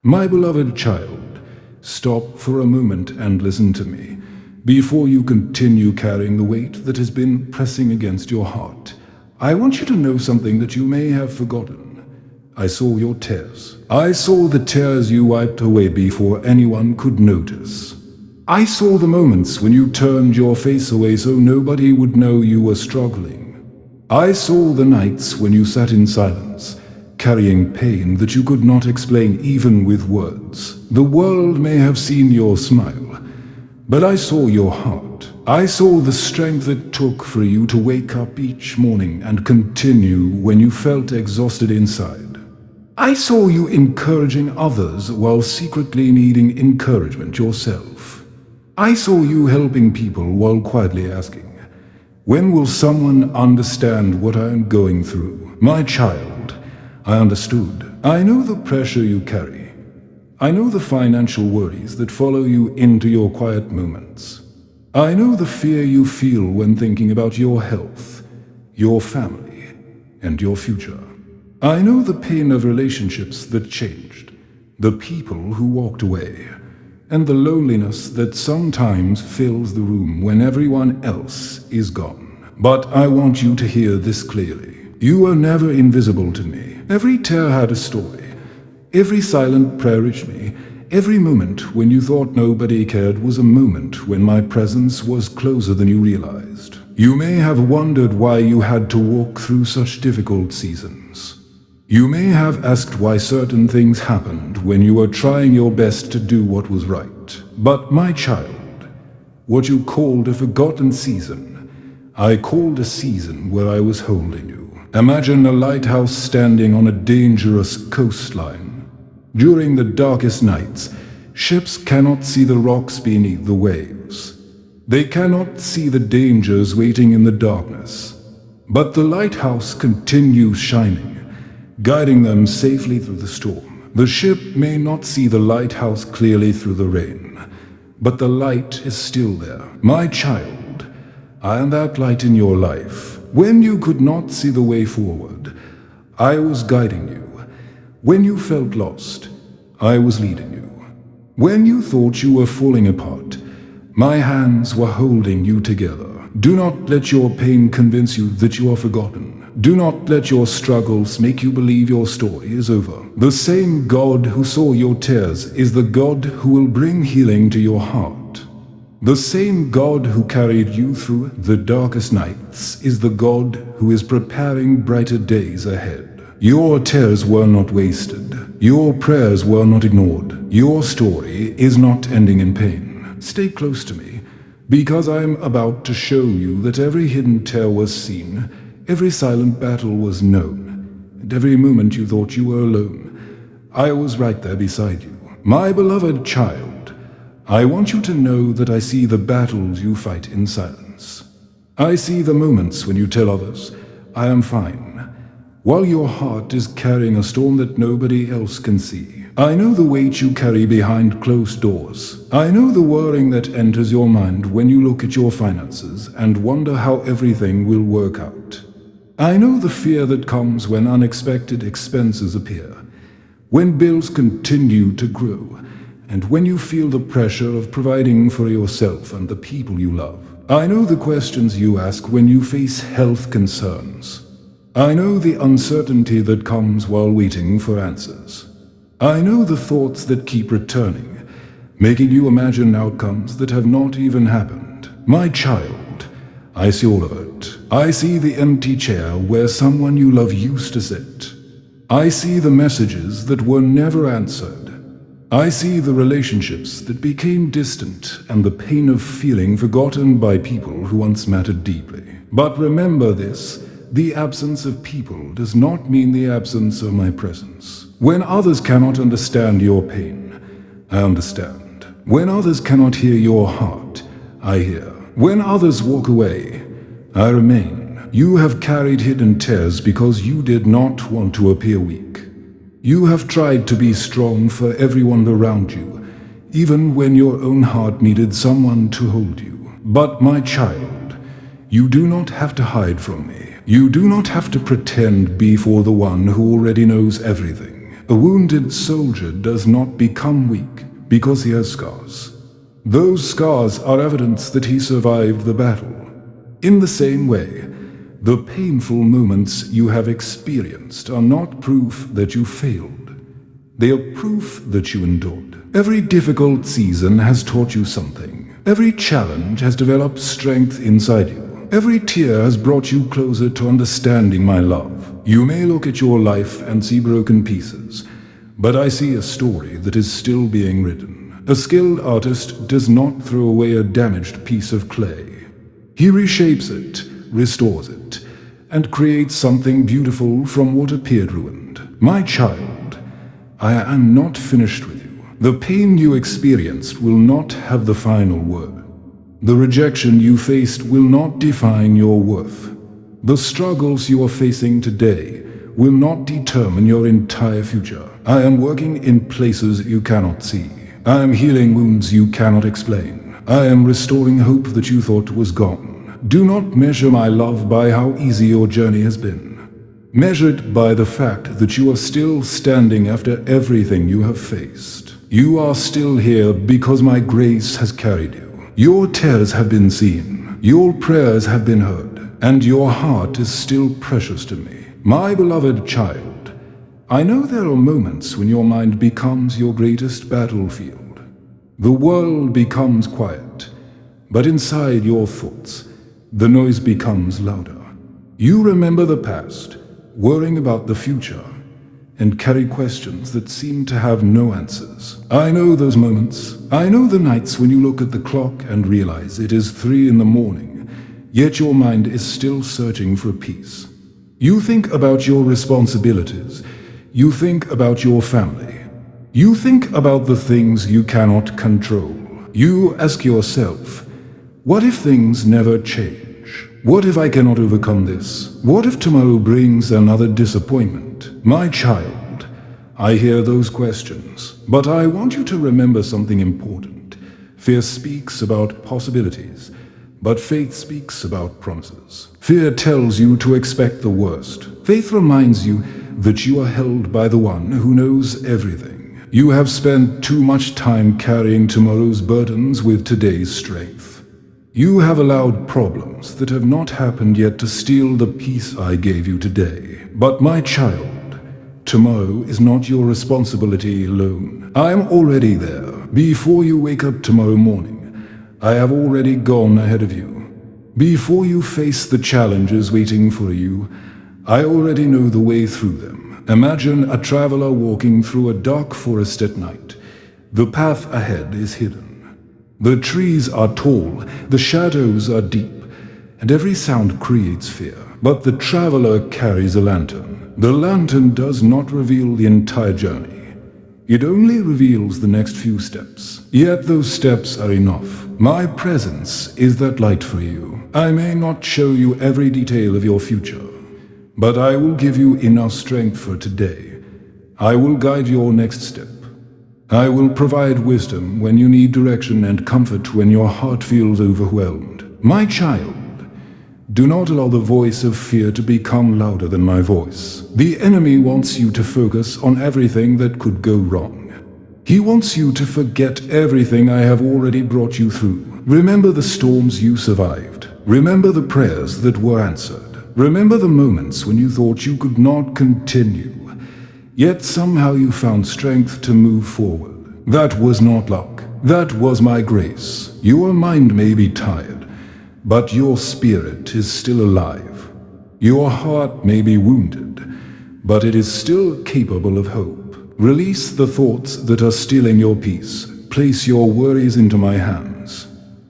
My beloved child, stop for a moment and listen to me before you continue carrying the weight that has been pressing against your heart. I want you to know something that you may have forgotten. I saw your tears. I saw the tears you wiped away before anyone could notice. I saw the moments when you turned your face away so nobody would know you were struggling. I saw the nights when you sat in silence, carrying pain that you could not explain even with words. The world may have seen your smile, but I saw your heart. I saw the strength it took for you to wake up each morning and continue when you felt exhausted inside. I saw you encouraging others while secretly needing encouragement yourself. I saw you helping people while quietly asking, when will someone understand what I am going through? My child, I understood. I know the pressure you carry. I know the financial worries that follow you into your quiet moments. I know the fear you feel when thinking about your health, your family, and your future. I know the pain of relationships that changed, the people who walked away, and the loneliness that sometimes fills the room when everyone else is gone. But I want you to hear this clearly. You were never invisible to me. Every tear had a story. Every silent prayer reached me. Every moment when you thought nobody cared was a moment when my presence was closer than you realized. You may have wondered why you had to walk through such difficult seasons. You may have asked why certain things happened when you were trying your best to do what was right. But my child, what you called a forgotten season, I called a season where I was holding you. Imagine a lighthouse standing on a dangerous coastline. During the darkest nights, ships cannot see the rocks beneath the waves. They cannot see the dangers waiting in the darkness. But the lighthouse continues shining, guiding them safely through the storm. The ship may not see the lighthouse clearly through the rain, but the light is still there. My child, I am that light in your life. When you could not see the way forward, I was guiding you. When you felt lost, I was leading you. When you thought you were falling apart, my hands were holding you together. Do not let your pain convince you that you are forgotten. Do not let your struggles make you believe your story is over. The same God who saw your tears is the God who will bring healing to your heart. The same God who carried you through the darkest nights is the God who is preparing brighter days ahead. Your tears were not wasted. Your prayers were not ignored. Your story is not ending in pain. Stay close to me, because I am about to show you that every hidden tear was seen, every silent battle was known, and every moment you thought you were alone, I was right there beside you. My beloved child, I want you to know that I see the battles you fight in silence. I see the moments when you tell others, I am fine, while your heart is carrying a storm that nobody else can see. I know the weight you carry behind closed doors. I know the worrying that enters your mind when you look at your finances and wonder how everything will work out. I know the fear that comes when unexpected expenses appear, when bills continue to grow, and when you feel the pressure of providing for yourself and the people you love. I know the questions you ask when you face health concerns. I know the uncertainty that comes while waiting for answers. I know the thoughts that keep returning, making you imagine outcomes that have not even happened. My child, I see all of it. I see the empty chair where someone you love used to sit. I see the messages that were never answered. I see the relationships that became distant and the pain of feeling forgotten by people who once mattered deeply. But remember this, the absence of people does not mean the absence of my presence. When others cannot understand your pain, I understand. When others cannot hear your heart, I hear. When others walk away, I remain. You have carried hidden tears because you did not want to appear weak. You have tried to be strong for everyone around you, even when your own heart needed someone to hold you. But my child, you do not have to hide from me. You do not have to pretend before the one who already knows everything. A wounded soldier does not become weak because he has scars. Those scars are evidence that he survived the battle. In the same way, the painful moments you have experienced are not proof that you failed. They are proof that you endured. Every difficult season has taught you something. Every challenge has developed strength inside you. Every tear has brought you closer to understanding my love. You may look at your life and see broken pieces, but I see a story that is still being written. A skilled artist does not throw away a damaged piece of clay. He reshapes it, restores it, and creates something beautiful from what appeared ruined. My child, I am not finished with you. The pain you experienced will not have the final word. The rejection you faced will not define your worth. The struggles you are facing today will not determine your entire future. I am working in places you cannot see. I am healing wounds you cannot explain. I am restoring hope that you thought was gone. Do not measure my love by how easy your journey has been. Measure it by the fact that you are still standing after everything you have faced. You are still here because my grace has carried you. Your tears have been seen. Your prayers have been heard. And your heart is still precious to me. My beloved child, I know there are moments when your mind becomes your greatest battlefield. The world becomes quiet, but inside your thoughts, the noise becomes louder. You remember the past, worrying about the future, and carry questions that seem to have no answers. I know those moments. I know the nights when you look at the clock and realize it is 3 in the morning, yet your mind is still searching for peace. You think about your responsibilities. You think about your family. You think about the things you cannot control. You ask yourself, what if things never change? What if I cannot overcome this? What if tomorrow brings another disappointment? My child, I hear those questions, but I want you to remember something important. Fear speaks about possibilities, but faith speaks about promises. Fear tells you to expect the worst. Faith reminds you that you are held by the one who knows everything. You have spent too much time carrying tomorrow's burdens with today's strength. You have allowed problems that have not happened yet to steal the peace I gave you today. But my child, tomorrow is not your responsibility alone. I am already there. Before you wake up tomorrow morning, I have already gone ahead of you. Before you face the challenges waiting for you, I already know the way through them. Imagine a traveler walking through a dark forest at night. The path ahead is hidden. The trees are tall, the shadows are deep, and every sound creates fear. But the traveler carries a lantern. The lantern does not reveal the entire journey. It only reveals the next few steps. Yet those steps are enough. My presence is that light for you. I may not show you every detail of your future, but I will give you enough strength for today. I will guide your next step. I will provide wisdom when you need direction and comfort when your heart feels overwhelmed. My child, do not allow the voice of fear to become louder than my voice. The enemy wants you to focus on everything that could go wrong. He wants you to forget everything I have already brought you through. Remember the storms you survived. Remember the prayers that were answered. Remember the moments when you thought you could not continue, yet somehow you found strength to move forward. That was not luck. That was my grace. Your mind may be tired, but your spirit is still alive. Your heart may be wounded, but it is still capable of hope. Release the thoughts that are stealing your peace. Place your worries into my hands.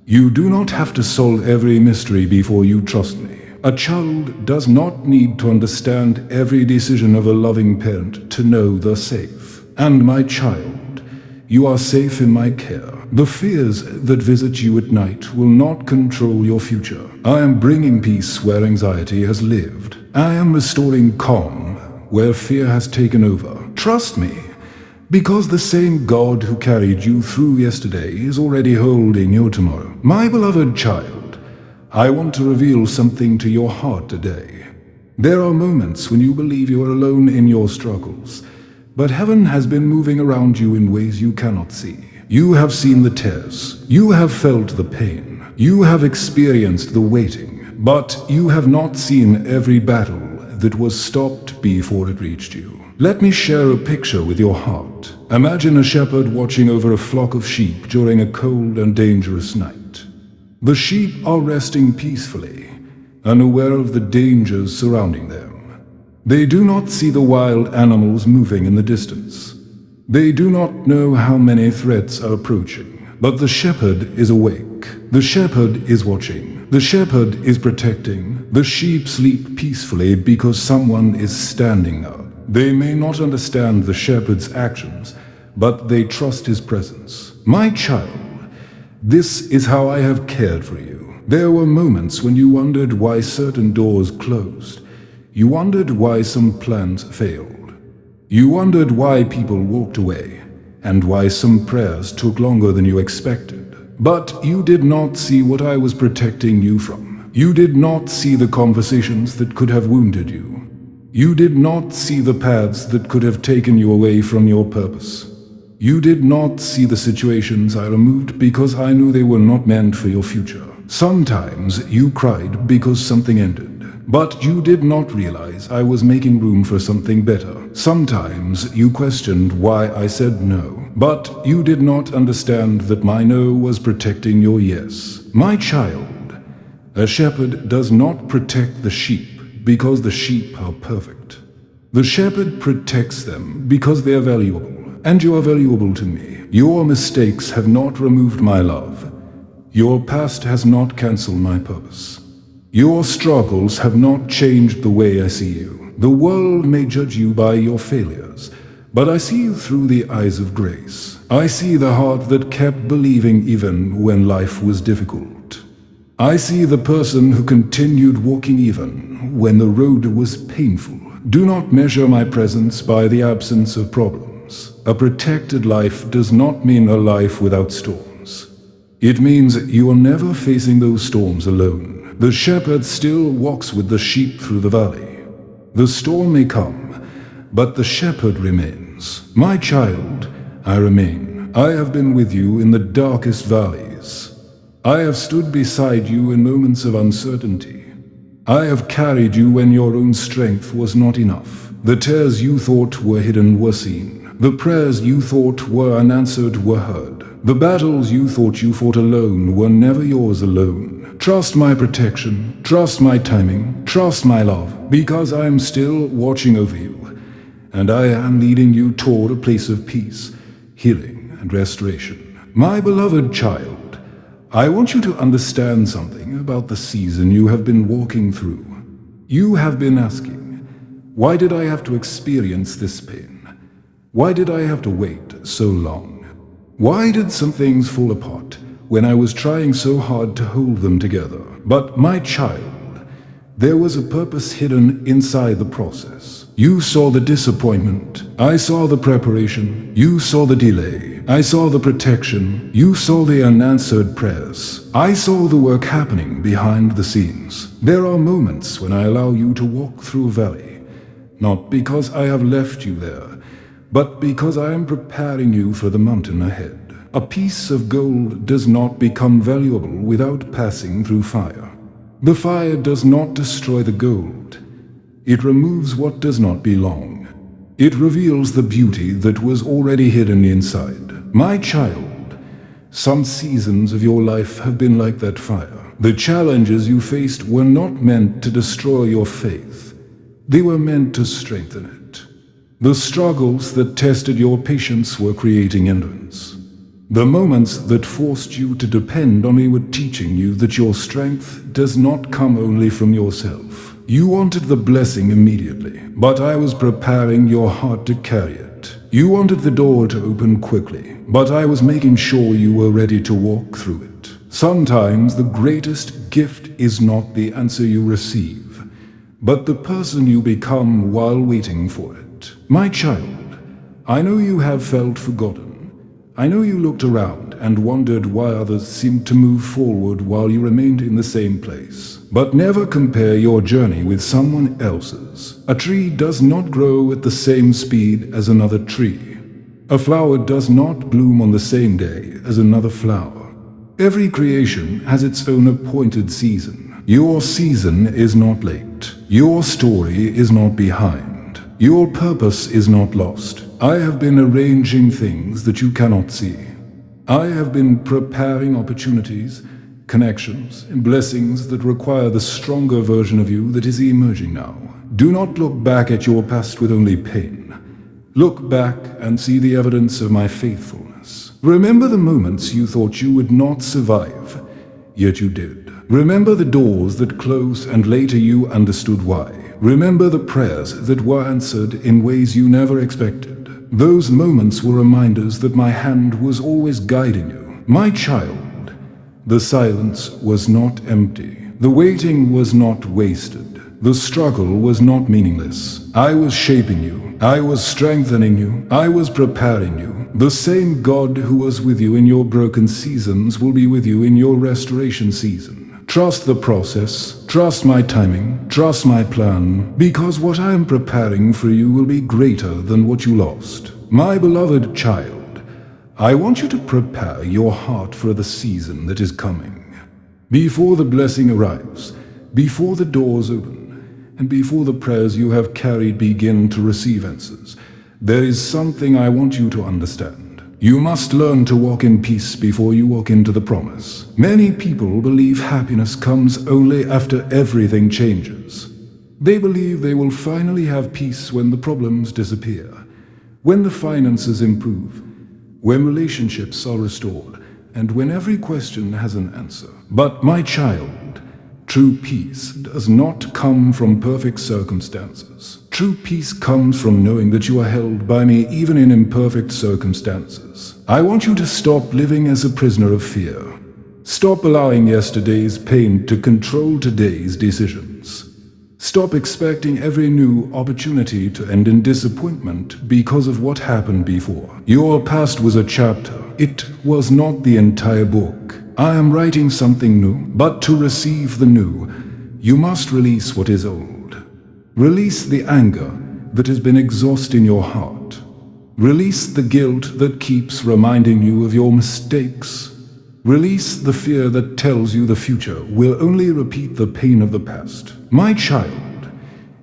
You do not have to solve every mystery before you trust me. A child does not need to understand every decision of a loving parent to know they're safe. And my child, you are safe in my care. The fears that visit you at night will not control your future. I am bringing peace where anxiety has lived. I am restoring calm where fear has taken over. Trust me, because the same God who carried you through yesterday is already holding your tomorrow. My beloved child, I want to reveal something to your heart today. There are moments when you believe you are alone in your struggles, But heaven has been moving around you in ways you cannot see. You have seen the tears. You have felt the pain. You have experienced the waiting. But you have not seen every battle that was stopped before it reached you. Let me share a picture with your heart. Imagine a shepherd watching over a flock of sheep during a cold and dangerous night. The sheep are resting peacefully, unaware of the dangers surrounding them. They do not see the wild animals moving in the distance. They do not know how many threats are approaching. But the shepherd is awake. The shepherd is watching. The shepherd is protecting. The sheep sleep peacefully because someone is standing up. They may not understand the shepherd's actions, but they trust his presence. My child, this is how I have cared for you. There were moments when you wondered why certain doors closed. You wondered why some plans failed. You wondered why people walked away, and why some prayers took longer than you expected. But you did not see what I was protecting you from. You did not see the conversations that could have wounded you. You did not see the paths that could have taken you away from your purpose. You did not see the situations I removed because I knew they were not meant for your future. Sometimes you cried because something ended. But you did not realize I was making room for something better. Sometimes you questioned why I said no. But you did not understand that my no was protecting your yes. My child, a shepherd does not protect the sheep because the sheep are perfect. The shepherd protects them because they are valuable, and you are valuable to me. Your mistakes have not removed my love. Your past has not cancelled my purpose. Your struggles have not changed the way I see you. The world may judge you by your failures, but I see you through the eyes of grace. I see the heart that kept believing even when life was difficult. I see the person who continued walking even when the road was painful. Do not measure my presence by the absence of problems. A protected life does not mean a life without storms. It means you are never facing those storms alone. The shepherd still walks with the sheep through the valley. The storm may come, but the shepherd remains. My child, I remain. I have been with you in the darkest valleys. I have stood beside you in moments of uncertainty. I have carried you when your own strength was not enough. The tears you thought were hidden were seen. The prayers you thought were unanswered were heard. The battles you thought you fought alone were never yours alone. Trust my protection, trust my timing, trust my love, because I am still watching over you, and I am leading you toward a place of peace, healing, and restoration. My beloved child, I want you to understand something about the season you have been walking through. You have been asking, why did I have to experience this pain? Why did I have to wait so long? Why did some things fall apart when I was trying so hard to hold them together? But my child, there was a purpose hidden inside the process. You saw the disappointment. I saw the preparation. You saw the delay. I saw the protection. You saw the unanswered prayers. I saw the work happening behind the scenes. There are moments when I allow you to walk through a valley, not because I have left you there, but because I am preparing you for the mountain ahead. A piece of gold does not become valuable without passing through fire. The fire does not destroy the gold. It removes what does not belong. It reveals the beauty that was already hidden inside. My child, some seasons of your life have been like that fire. The challenges you faced were not meant to destroy your faith. They were meant to strengthen it. The struggles that tested your patience were creating endurance. The moments that forced you to depend on me were teaching you that your strength does not come only from yourself. You wanted the blessing immediately, but I was preparing your heart to carry it. You wanted the door to open quickly, but I was making sure you were ready to walk through it. Sometimes the greatest gift is not the answer you receive, but the person you become while waiting for it. My child, I know you have felt forgotten. I know you looked around and wondered why others seemed to move forward while you remained in the same place. But never compare your journey with someone else's. A tree does not grow at the same speed as another tree. A flower does not bloom on the same day as another flower. Every creation has its own appointed season. Your season is not late. Your story is not behind. Your purpose is not lost. I have been arranging things that you cannot see. I have been preparing opportunities, connections, and blessings that require the stronger version of you that is emerging now. Do not look back at your past with only pain. Look back and see the evidence of my faithfulness. Remember the moments you thought you would not survive, yet you did. Remember the doors that closed and later you understood why. Remember the prayers that were answered in ways you never expected. Those moments were reminders that my hand was always guiding you. My child, the silence was not empty. The waiting was not wasted. The struggle was not meaningless. I was shaping you. I was strengthening you. I was preparing you. The same God who was with you in your broken seasons will be with you in your restoration season. Trust the process, trust my timing, trust my plan, because what I am preparing for you will be greater than what you lost. My beloved child, I want you to prepare your heart for the season that is coming. Before the blessing arrives, before the doors open, and before the prayers you have carried begin to receive answers, there is something I want you to understand. You must learn to walk in peace before you walk into the promise. Many people believe happiness comes only after everything changes. They believe they will finally have peace when the problems disappear, when the finances improve, when relationships are restored, and when every question has an answer. But my child, true peace does not come from perfect circumstances. True peace comes from knowing that you are held by me even in imperfect circumstances. I want you to stop living as a prisoner of fear. Stop allowing yesterday's pain to control today's decisions. Stop expecting every new opportunity to end in disappointment because of what happened before. Your past was a chapter. It was not the entire book. I am writing something new, but to receive the new, you must release what is old. Release the anger that has been exhausting your heart. Release the guilt that keeps reminding you of your mistakes. Release the fear that tells you the future will only repeat the pain of the past. My child,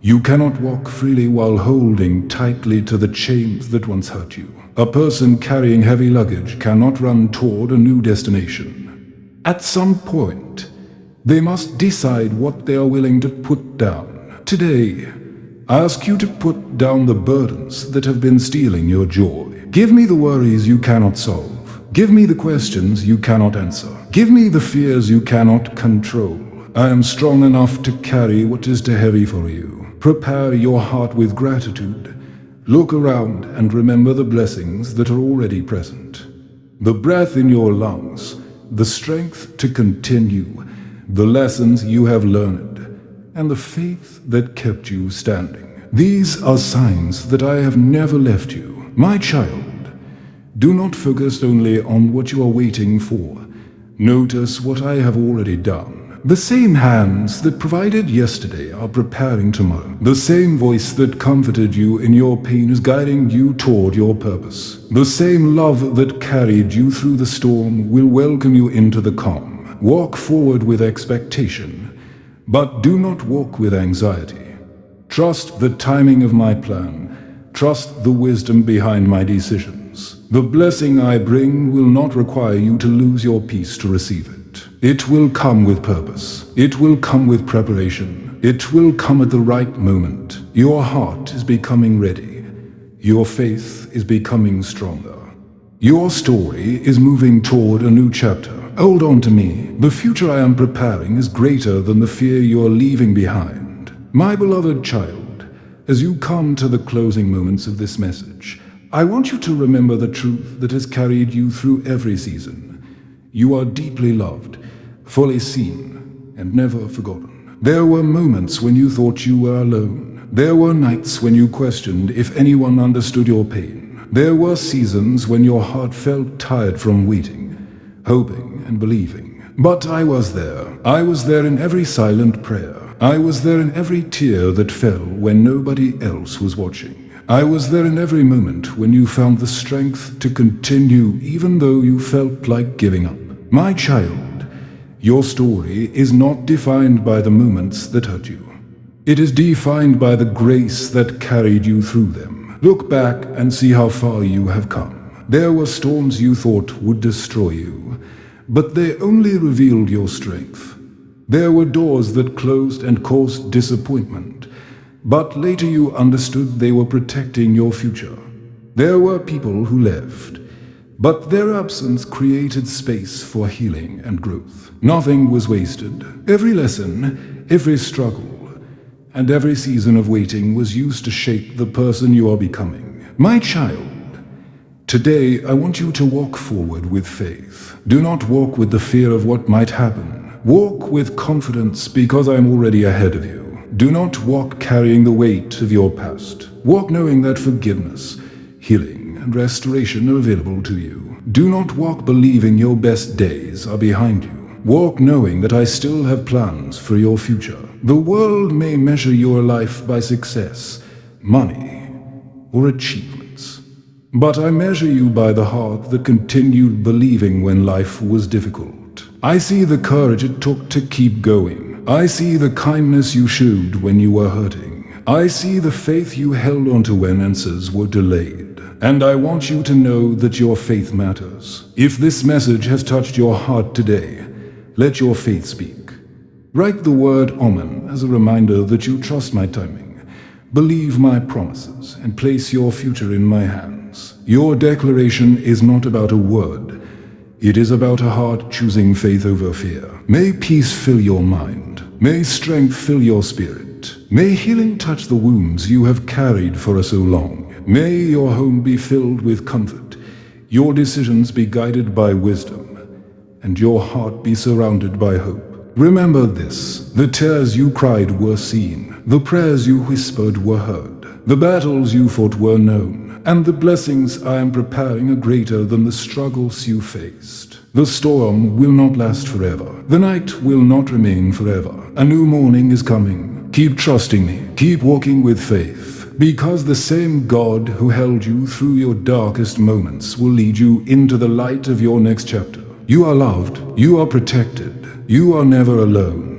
you cannot walk freely while holding tightly to the chains that once hurt you. A person carrying heavy luggage cannot run toward a new destination. At some point, they must decide what they are willing to put down. Today, I ask you to put down the burdens that have been stealing your joy. Give me the worries you cannot solve. Give me the questions you cannot answer. Give me the fears you cannot control. I am strong enough to carry what is too heavy for you. Prepare your heart with gratitude. Look around and remember the blessings that are already present. The breath in your lungs, the strength to continue, the lessons you have learned, and the faith that kept you standing. These are signs that I have never left you. My child, do not focus only on what you are waiting for. Notice what I have already done. The same hands that provided yesterday are preparing tomorrow. The same voice that comforted you in your pain is guiding you toward your purpose. The same love that carried you through the storm will welcome you into the calm. Walk forward with expectation, but do not walk with anxiety. Trust the timing of my plan. Trust the wisdom behind my decisions. The blessing I bring will not require you to lose your peace to receive it. It will come with purpose. It will come with preparation. It will come at the right moment. Your heart is becoming ready. Your faith is becoming stronger. Your story is moving toward a new chapter. Hold on to me. The future I am preparing is greater than the fear you are leaving behind. My beloved child, as you come to the closing moments of this message, I want you to remember the truth that has carried you through every season. You are deeply loved, fully seen, and never forgotten. There were moments when you thought you were alone. There were nights when you questioned if anyone understood your pain. There were seasons when your heart felt tired from waiting, hoping and believing. But I was there. I was there in every silent prayer. I was there in every tear that fell when nobody else was watching. I was there in every moment when you found the strength to continue even though you felt like giving up. My child, your story is not defined by the moments that hurt you. It is defined by the grace that carried you through them. Look back and see how far you have come. There were storms you thought would destroy you, but they only revealed your strength. There were doors that closed and caused disappointment, but later you understood they were protecting your future. There were people who left, but their absence created space for healing and growth. Nothing was wasted. Every lesson, every struggle, and every season of waiting was used to shape the person you are becoming. My child, today I want you to walk forward with faith. Do not walk with the fear of what might happen. Walk with confidence because I am already ahead of you. Do not walk carrying the weight of your past. Walk knowing that forgiveness, healing, and restoration are available to you. Do not walk believing your best days are behind you. Walk knowing that I still have plans for your future. The world may measure your life by success, money, or achievements. But I measure you by the heart that continued believing when life was difficult. I see the courage it took to keep going. I see the kindness you showed when you were hurting. I see the faith you held onto when answers were delayed. And I want you to know that your faith matters. If this message has touched your heart today, let your faith speak. Write the word Amen as a reminder that you trust my timing, believe my promises, and place your future in my hands. Your declaration is not about a word. It is about a heart choosing faith over fear. May peace fill your mind. May strength fill your spirit. May healing touch the wounds you have carried for so long. May your home be filled with comfort, your decisions be guided by wisdom, and your heart be surrounded by hope. Remember this, the tears you cried were seen, the prayers you whispered were heard, the battles you fought were known, and the blessings I am preparing are greater than the struggles you faced. The storm will not last forever. The night will not remain forever. A new morning is coming. Keep trusting me. Keep walking with faith, because the same God who held you through your darkest moments will lead you into the light of your next chapter. You are loved. You are protected. You are never alone.